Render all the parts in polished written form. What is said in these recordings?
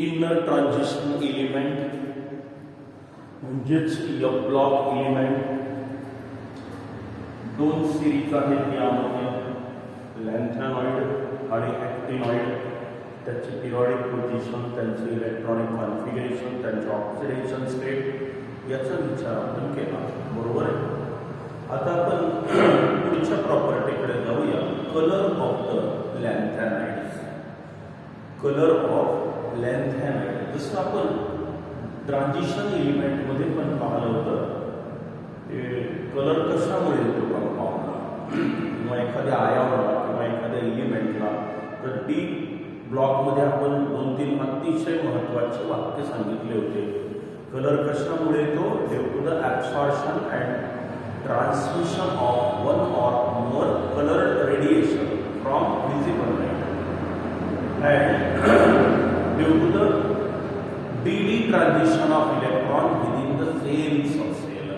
Inner transition element म्हणजेच F block element दोन series आहेत यामध्ये लॅन्थॅनॉइड आणि ॲक्टिनॉइड. त्याची पिरियडिक पोझिशन, त्यांचे इलेक्ट्रॉनिक कॉन्फिगरेशन, त्यांचे ऑक्सिडेशन स्टेट याचा विचार आपण केला. बरोबर आहे. आता आपण पुढच्या प्रॉपर्टीकडे जाऊया. Colour of the lanthanides. Colour of lanthanide जसं आपण ट्रान्झिशन एलिमेंटमध्ये पण पाहिलं होतं. कलर कशामुळे येतो कंपाऊंडला किंवा एखाद्या आयामाला किंवा एखाद्या एलिमेंटला. तर डी ब्लॉकमध्ये आपण 2-3 अतिशय महत्त्वाचे वाक्य सांगितले होते. कलर कशामुळे येतो? Due to the absorption and transmission of one or more colour radiation from visible light and due to the d-d transition of electron within the same subcell.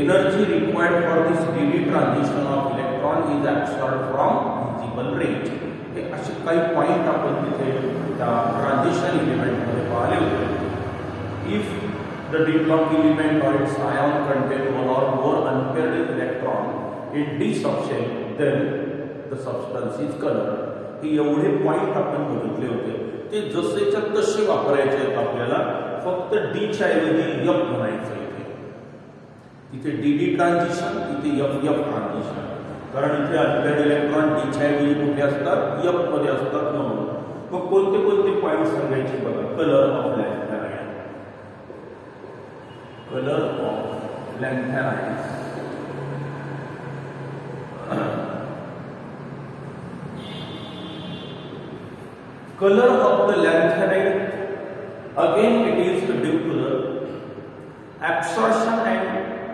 Energy required for this d-d transition of electron is absorbed from visible range. हे असे काही point आपण तिथे त्या transition एलिमेंटमध्ये पाहिले होते. If the d block element or its ion contain one or more unpaired electron in d subshell, then the substance is colored. हे एवढे पॉइंट आपण बघितले होते. ते जसेच्या तसे वापरायचे आहेत आपल्याला. फक्त डीच्या ऐवजी एफ म्हणायचं इथे. इथे डी डी ट्रान्झिशन, इथे एफ एफ ट्रान्झिशन. कारण इथे अनपेअर्ड इलेक्ट्रॉन डीच्या ऐवजी कुठे असतात? एफ मध्ये असतात म्हणून. मग कोणते कोणते पॉइंट सांगायचे बघा. Colour of lanthanide. Colour of lanthanide. Color of the lanthanide, again it is due to the absorption and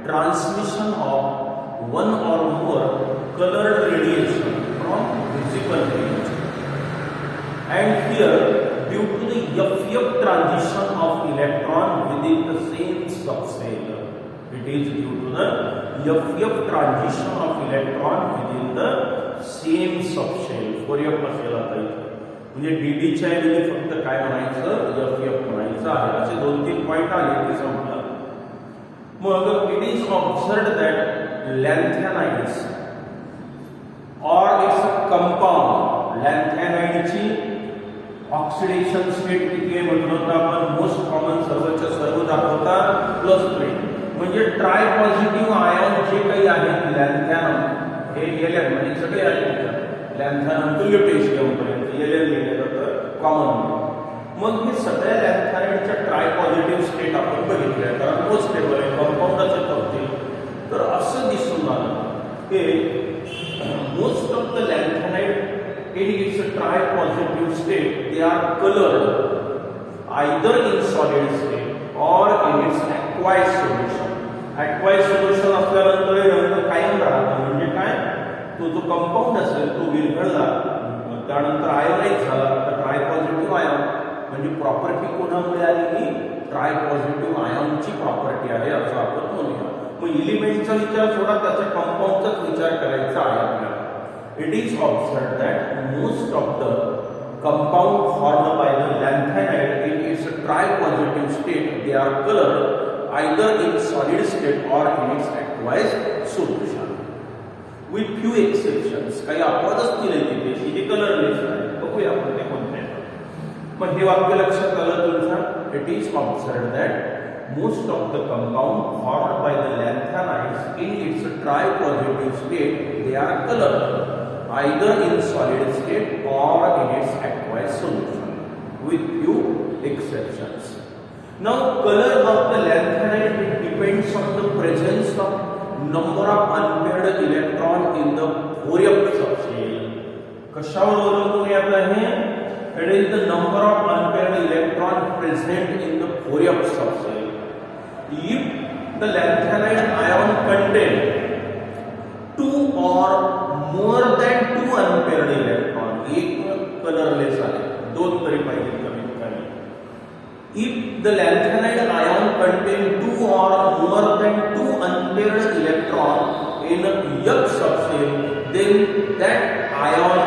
transmission of one or more colored radiation from visible range, and here due to the F-F transition of electron within the same subcell. It is due to the F-F transition of electron within the same subcell. For your असेल म्हणजे डीडीच्या ऐवजी फक्त काय म्हणायचं? F F म्हणायचं आहे. असे 2-3 point आले की संपला. मग it is observed that lanthanides or its a compound. लॅन्थॅनाइडची ऑक्सिडेशन स्टेट किती आहे म्हटलं तर आपण मोस्ट कॉमन सर्वच्या सर्व दाखवतात +3. म्हणजे ट्राय पॉझिटिव्ह आयन जे काही आहेत लॅन्थॅनम हे एलएन म्हणजे सगळे आहेत. लॅन्थॅनम टू ल्युटेशियम पर्यंत एलएन लिहिलं जातं कॉमन. मग हे सगळ्या लॅन्थॅनाइडच्या ट्राय पॉझिटिव्ह स्टेट आपण बघितल्या. कारण तो स्टेबल आहे, कंपाऊंडाचे करते. तर असं दिसून आलं की most of the lanthanide in its tri positive state they are coloured either in solid state or in its aqueous solution. Aqueous solution असल्यानंतर हे रंग कायम राहतं. म्हणजे काय? तो जो कंपाऊंड असेल तो विरघळला त्यानंतर आयोनाइज झाला तर ट्राय पॉझिटिव्ह आयन म्हणजे प्रॉपर्टी कोणामुळे आली? की ट्राय पॉझिटिव्ह आयनची प्रॉपर्टी आहे असं आपण म्हणूया. मग एलिमेंटचा विचार सोडा, त्याच्या कंपाऊंडचाच विचार करायचा आहे आपल्याला. It is observed that most of the compound formed by the lanthanide in its tri positive state they are coloured either in solid state or in its aqueous solution. With few exceptions. काही अपवाद असतील तिथे की जे colourless आहे. बघूया आपण ते कोणते. पण हे वाक्य लक्षात आलं तुमच्या. It is observed that most of the compound formed by the lanthanides in its tri positive state they are coloured either in solid state or in its aqueous solution with few exceptions. Now colour of the lanthanide depends on the presence of number of unpaired electron in the 4f subshell. कशावर अवलंबून येत आहे? It is the number of unpaired electron present in the 4f subshell. If the lanthanide ion contain 2 or more than 2 unpaired electron, एक colourless आहे, 2 तरी पाहिजे कमीत कमी. If the lanthanide ion contain 2 or more than 2 unpaired electron in a F subshell, then that ion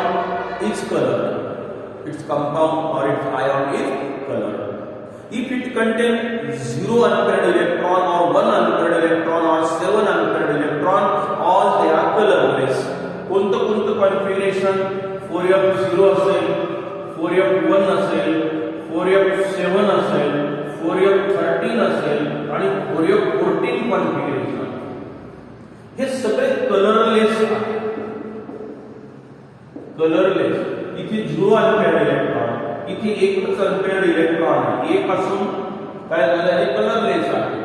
is colored. Its compound or its ion is If it contains 0 unpaired electron or 1 unpaired electron or 7 unpaired electron, all they are colorless. कोणतं configuration 4f0 असेल, 4f1 असेल, 4f7 असेल, 4f13 असेल आणि 4f14 configuration, हे सगळे colourless आहेत. Colourless. इथे 0 अनपेअर्ड इलेक्ट्रॉन, इथे एकच अनपेअर्ड इलेक्ट्रॉन आहे. एक असून काय झालं, हे कलरलेस आहे.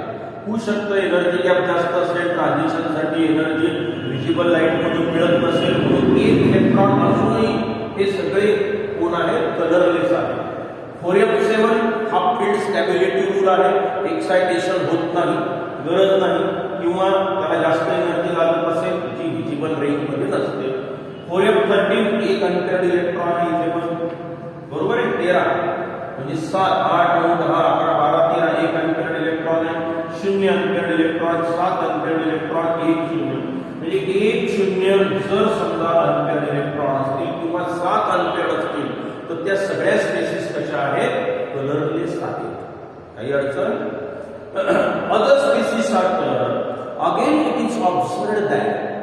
होऊ शकतं एनर्जी गॅप जास्त असेल, ट्रान्झिशन साठी एनर्जी विजिबल लाईट मधून मिळत नसेल, म्हणून एक इलेक्ट्रॉन असूनही हे सगळे कोण आहेत, कलरलेस आहे. 4f7 हा फील्ड स्टॅबिलिटी रूल आहे. एक्साइटेशन होत नाही, गरज नाही, किंवा त्याला जास्त एनर्जी लागत असेल जी विजिबल रेंज मध्ये नसते. 4f13 एक अनपेअर्ड इलेक्ट्रॉन आहे इथे पण, बरोबर आहे. 13 म्हणजे 7 8 9 10 11 12 13 एक अनपेअर्ड इलेक्ट्रॉन आहे. 0 अनपेअर्ड इलेक्ट्रॉन, 7 अनपेअर्ड इलेक्ट्रॉन, 1 0. म्हणजे 1 0 जर समजा अनपेअर्ड इलेक्ट्रॉन असतील किंवा 7 अनपेअर्ड असतील तर त्या सगळ्या स्पेसिस कशा आहेत, कलरलेस आहेत. काही अडचण. Other species are colour. Again it is observed that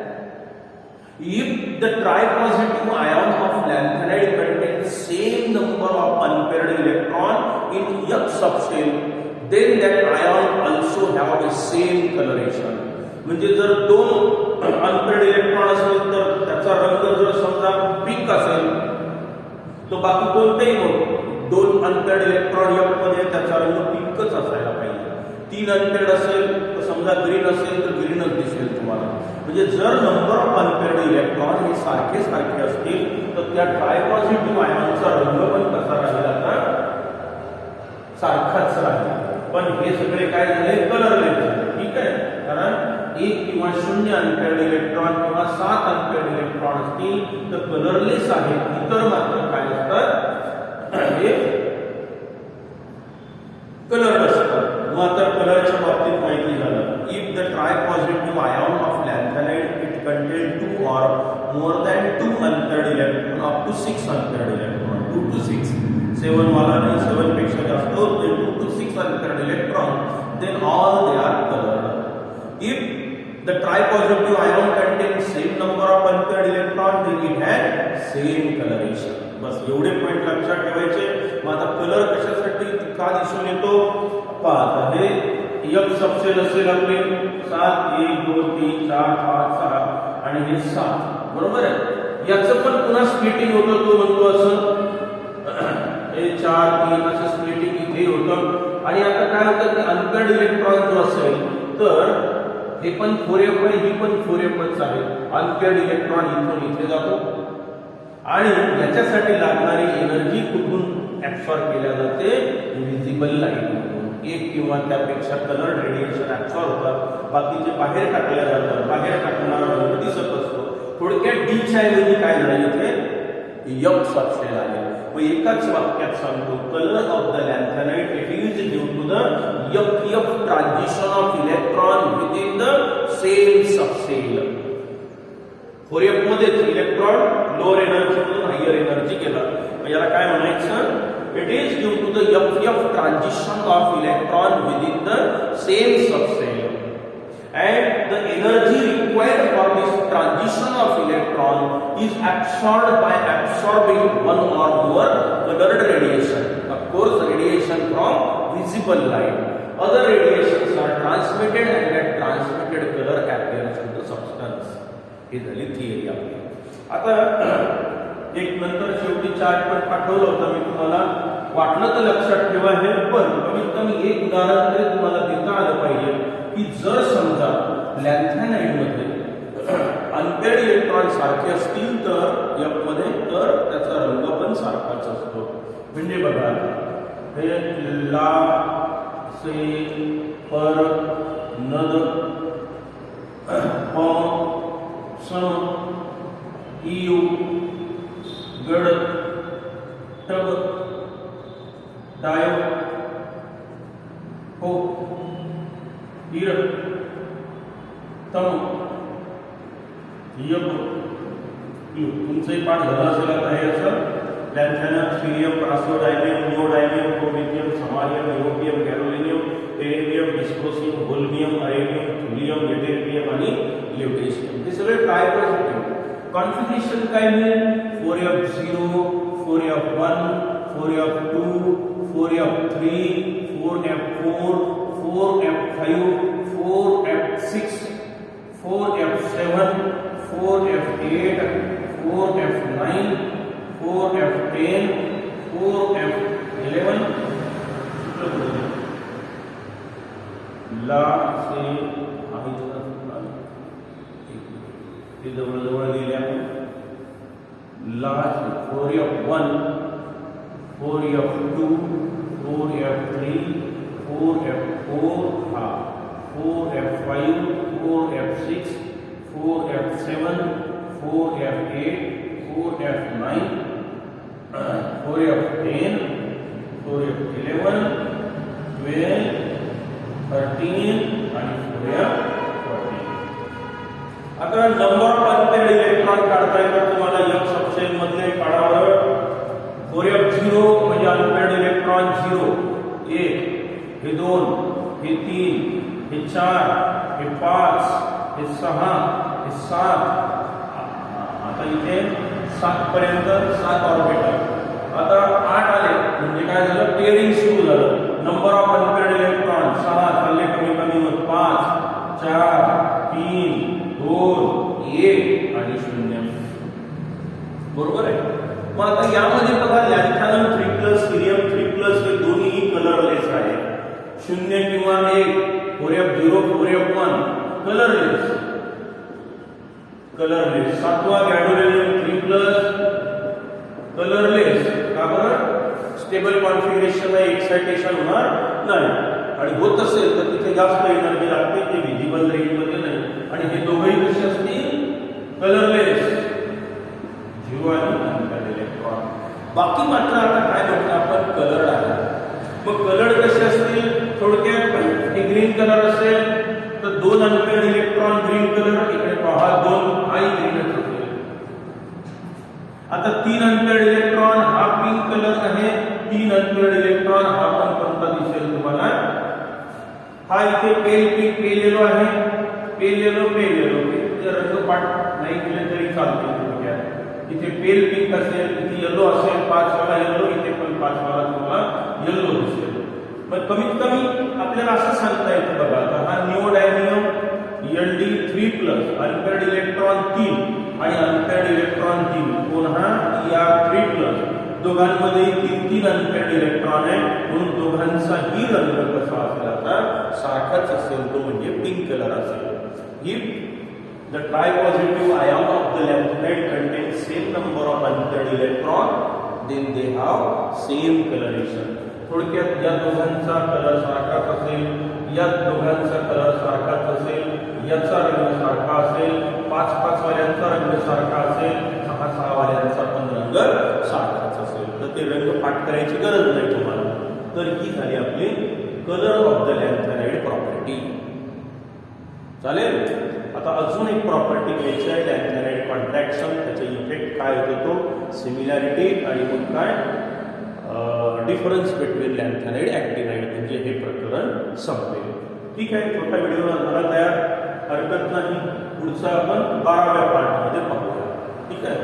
if the tripositive ion of lanthanide contains same number of unpaired electron in F subshell, then that ion also have a same coloration. म्हणजे जर 2 unpaired electron असेल तर त्याचा रंग जर समजा pink असेल तर बाकी कोणतेही मग 2 unpaired electron F मध्ये त्याचा रंग पिंकच असायला पाहिजे. 3 unpaired असेल तर समजा ग्रीन असेल तर ग्रीनच दिसेल तुम्हाला. म्हणजे जर नंबर ऑफ अनपेअर्ड इलेक्ट्रॉन हे सारखे असतील तर त्या ट्रायपॉझिटिव्ह आयनचा रंग पण कसा राहील, आता सारखाच राहील. पण हे सगळे काय झाले, कलरलेस झाले. ठीक आहे, कारण 1 किंवा 0 अनपेअर्ड इलेक्ट्रॉन किंवा 7 अनपेअर्ड इलेक्ट्रॉन असतील तर कलरलेस आहे. इतर मात्र काय असतात, हे कलर असतात. मग आता कलरच्या बाबतीत माहिती झालं. If the tripositive ion of lanthanide it contain 2 or more than 2 unpaired electron up to 6 unpaired electron, 2 to 6, 7 वाला नहीं, 7 पेक्षा जास्त होते, 2 to 6 unpaired electron, then all they are colored. If the tripositive ion contains same number of unpaired electron, then it has same coloration. बस एवढे point लक्षात ठेवायचे. मग आता कलर कशासाठी का दिसून येतो पहा. हे F सबसेल असेल आपले 7 1 2 3 4 5 6 आणि हे 7, बरोबर आहे. याचं पण पुन्हा स्प्लिटिंग होतं, तो म्हणतो असं हे 4 3 असं स्प्लिटिंग इथे होतं. आणि आता काय होतं की अनपेअर्ड इलेक्ट्रॉन जो असेल तर हे पण 4f आहे, ही पण 4fच आहे. अनपेअर्ड इलेक्ट्रॉन इथून इथे जातो आणि याच्यासाठी लागणारी एनर्जी कुठून ऍब्सॉर्ब केल्या जाते, विजिबल लाईट. एक किंवा त्यापेक्षा कलर रेडिएशन ऍब्सॉर्ब होतात, बाकीचे बाहेर टाकल्या जातात. बाहेर टाकणारा रंग दिसत असतो. थोडक्यात डीच्या ऐवजी काय झालं इथे F सबशेल आले. मग एकाच वाक्यात सांगतो, colour of the lanthanide it is due to the F transition of electron within the same subshell. 4f मध्येच इलेक्ट्रॉन लोअर एनर्जी मधून हायर एनर्जी गेला. याला काय म्हणायचं, it is due to the F transition of electron within the same subshell, and the energy required for this transition of electron is absorbed by absorbing one or more colored radiation. Of course, radiation from visible light. Other radiations are transmitted and that transmitted color appears in the substance. ही झाली theory आपली. आता एक नंतर शेवटी chart पण पाठवलं होतं मी तुम्हाला, वाटलं तर लक्षात ठेवा. हे पण कमीत कमी एक उदाहरण तरी तुम्हाला देता आलं पाहिजे की जर समजा लॅन्थॅनाइड मध्ये अनपेअर्ड इलेक्ट्रॉन सारखे असतील तर F मध्ये, तर त्याचा रंग पण सारखाच असतो. म्हणजे बघा हे ला से पर नद प सम इयू गड टब डाय हो इर तम यब यू. तुमचंही पाठ झालं असेल आता हे असं लॅन्थॅनम, सिलियम, प्रासोडायनियम, निओडायनियम, प्रोमेथियम, समारियम, कॉन्फिगरेशन काय मिळेल 4f0 4f1 4f2 4f3 4f4 4f5 4f6 4f7 4f8 4f9 4f10 4f11 ला से आम्ही ते जवळ गेले आपण ला 4f1 4f2 4f3 4f4 हा 4f5 4f6 4f7 4f8 4f9 4f10 4f11 12 13 आणि 4f14. आता नंबर ऑफ अनपेअर्ड इलेक्ट्रॉन काढता येतात तुम्हाला या सबसेल मधले काढावं 4f0 म्हणजे अनपेअर्ड इलेक्ट्रॉन 0 1 हे 2 हे 3 हे 4 हे 5 हे 6 हे 7 आता इथे 7 पर्यंत 7 ऑर्बिटल. आता 8 आले म्हणजे काय झालं पेअरिंग सुरू झालं. नंबर ऑफ अनपेअर्ड इलेक्ट्रॉन 6 चालले कमी कमी होत 5 4 3 2 1 आणि 0. बरोबर आहे. मग आता यामध्ये बघा लॅन्थॅनम 3+ हिलियम 3+ हे दोन्ही कलरलेस आहे. 0 किंवा 1 4f0 4f1 कलरलेस. सातवा गॅडोलिनियम 3+ कलरलेस. का बरं? स्टेबल कॉन्फिगरेशन एक्साइटेशन होणार नाही आणि होत असेल तर तिथे जास्त एनर्जी लागते ते विजिबल रेंज मध्ये नाही. आणि हे दोघेही कसे असतील कलरलेस 0 आणि अनपेअर्ड इलेक्ट्रॉन. बाकी मात्र आता काय म्हटलं आपण कलर्ड आहे. मग कलर्ड कसे असतील थोडक्यात हे ग्रीन कलर असेल तर 2 अनपेअर्ड इलेक्ट्रॉन ग्रीन कलर इकडे पहा 2 हाय ग्रीनच असेल. आता 3 अनपेअर्ड इलेक्ट्रॉन हा पिंक कलर आहे. 3 अनपेअर्ड इलेक्ट्रॉन हा पण कोणता दिसेल तुम्हाला हा इथे पेल पिंक पेल येलो आहे. पेल येलो रंगपाठ नाही केले तरी चालते. इथे पेल पिंक असेल इथे येलो असेल 5 वाला येलो इथे पण 5 वाला तुम्हाला येलो दिसेल. पण कमीत कमी आपल्याला असं सांगता येतं बघा आता हा निओडायनियम Nd3+ अनपेअर्ड इलेक्ट्रॉन 3 आणि अनपेअर्ड इलेक्ट्रॉन 3 कोण हा या 3+ दोघांमध्ये 3 अनपेअर्ड इलेक्ट्रॉन आहे म्हणून दोघांचाही रंग कसा असेल आता सारखाच असेल तो म्हणजे पिंक कलर असेल. If the tripositive ion of the lanthanide contains same number of unpaired electron then they have same coloration. थोडक्यात या दोघांचा कलर सारखाच असेल या दोघांचा कलर सारखाच असेल याचा रंग सारखा असेल 5 वाल्यांचा रंग सारखा असेल 6 वाल्यांचा पण रंग सारखाच असेल. तर ते रंग पाठ करायची गरज नाही तुम्हाला. तर ही झाली आपली कलर ऑफ द लॅन्थॅनाइड प्रॉपर्टी. चालेल. आता अजून एक प्रॉपर्टी घ्यायची आहे लॅन्थॅनाइड कॉन्ट्रॅक्शन. त्याचा इफेक्ट काय होतो तो सिमिलॅरिटी आणि मग काय डिफरन्स बिटवीन लॅन्थॅनाइड ऍक्टिनाइड म्हणजे हे प्रकरण संपेल. ठीक आहे. छोटा व्हिडिओ झाला तयार हरकत नाही. पुढचा आपण 12व्या पार्टमध्ये पाहूया. ठीक आहे.